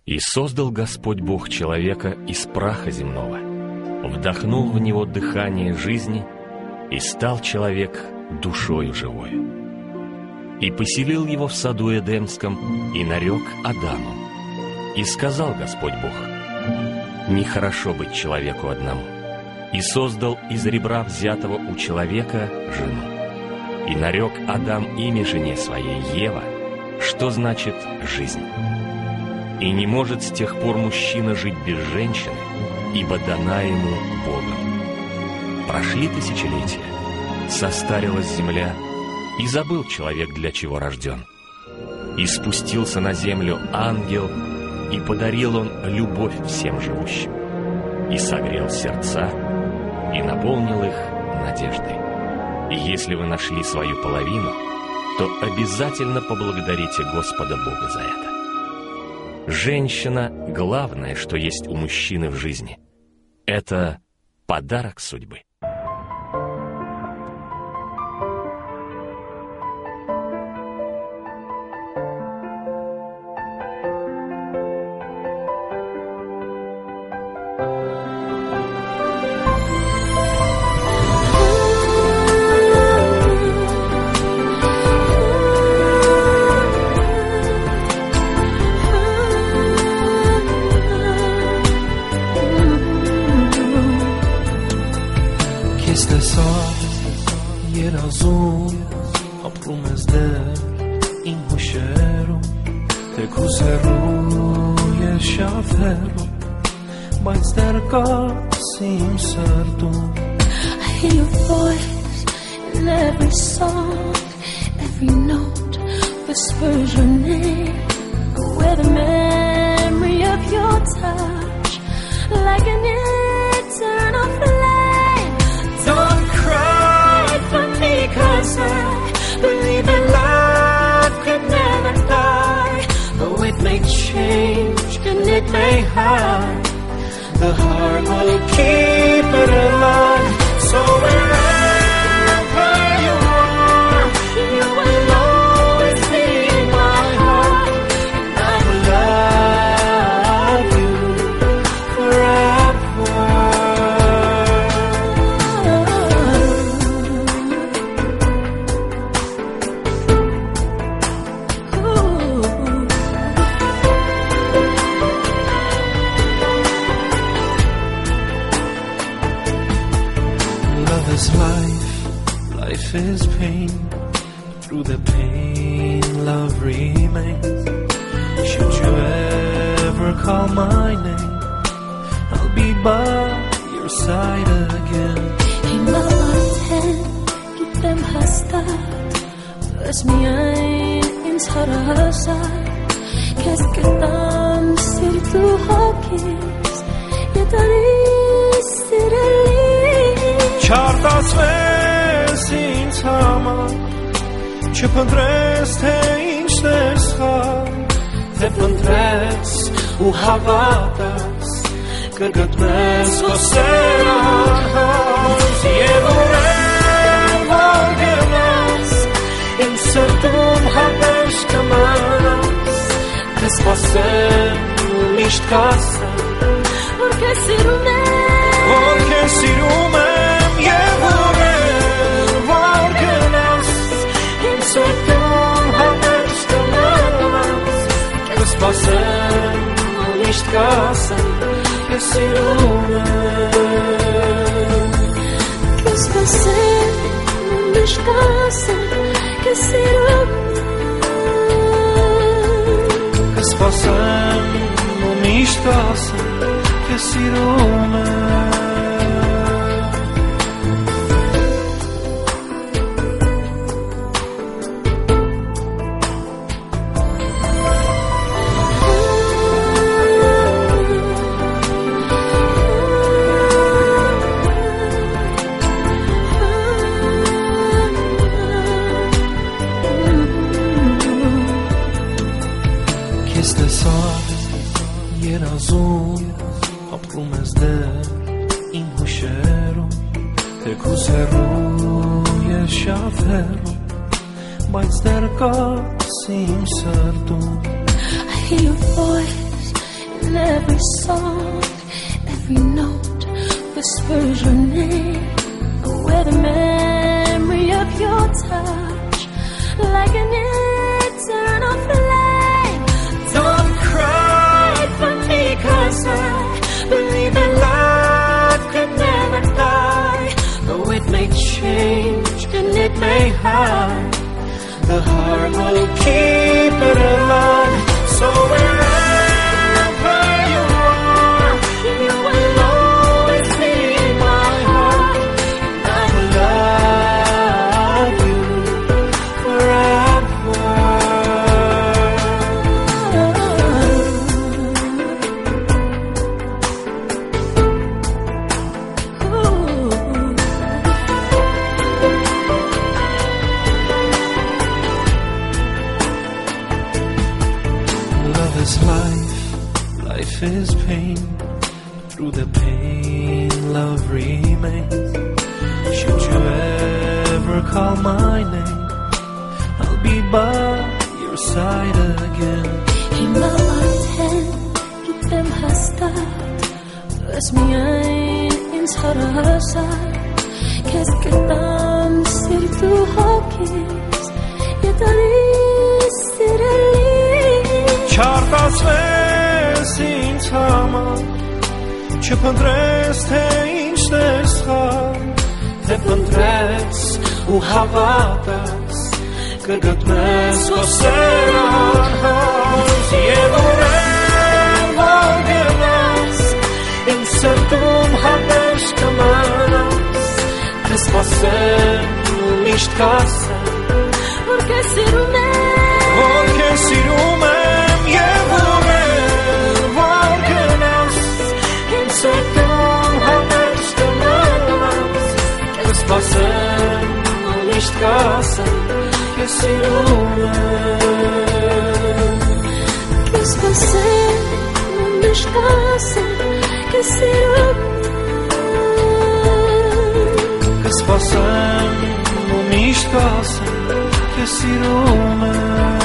И создал Господь Бог человека из праха земного, вдохнул в него дыхание жизни, и стал человек душою живою. И поселил его в саду Эдемском, и нарек Адамом. И сказал Господь Бог: нехорошо быть человеку одному. И создал из ребра взятого у человека жену. И нарек Адам имя жене своей Ева, что значит «жизнь». И не может с тех пор мужчина жить без женщины, ибо дана ему Богом. Прошли тысячелетия, состарилась земля, и забыл человек, для чего рожден. И спустился на землю ангел, и подарил он любовь всем живущим, и согрел сердца, и наполнил их надеждой. И если вы нашли свою половину, то обязательно поблагодарите Господа Бога за это. Женщина — главное, что есть у мужчины в жизни. Это подарок судьбы. And every song, every note whispers your name. With the memory of your touch, like an eternal flame. Don't cry for me, 'cause I believe that love could never die. Though it may change and it may hide, the heart will keep it alive. So wherever you are, you will always be in my heart. And I will love you forever. Life is pain. Through the pain, love remains. Should you ever call my name, I'll be by your side again. Himalayan, keep them hastat. Bless me in sarasa. Kes ketam sir tu hokis. Yetaris sireli. Չարտասվես ինձ համար, չփնտրես, թե ինչ տեսար, թե փնտրես ու հավատաս, կգտնես քո սերահարս, և ուրեմ որ գնաս, իմ սրտում հատես կմնաս, կսպասեմ ու միշտ կասեմ, որ քեզ սիրում եմ, և ուրեմ որ գնաս, իմ սրտում հատես կմնաս, կսպասեմ ու միշտ կասեմ, քեզ սիրում եմ, կսպասեմ ու միշտ կասեմ, քեզ սիրում եմ, կսպասեմ ու միշտ կասեմ, քեզ սիրում եմ.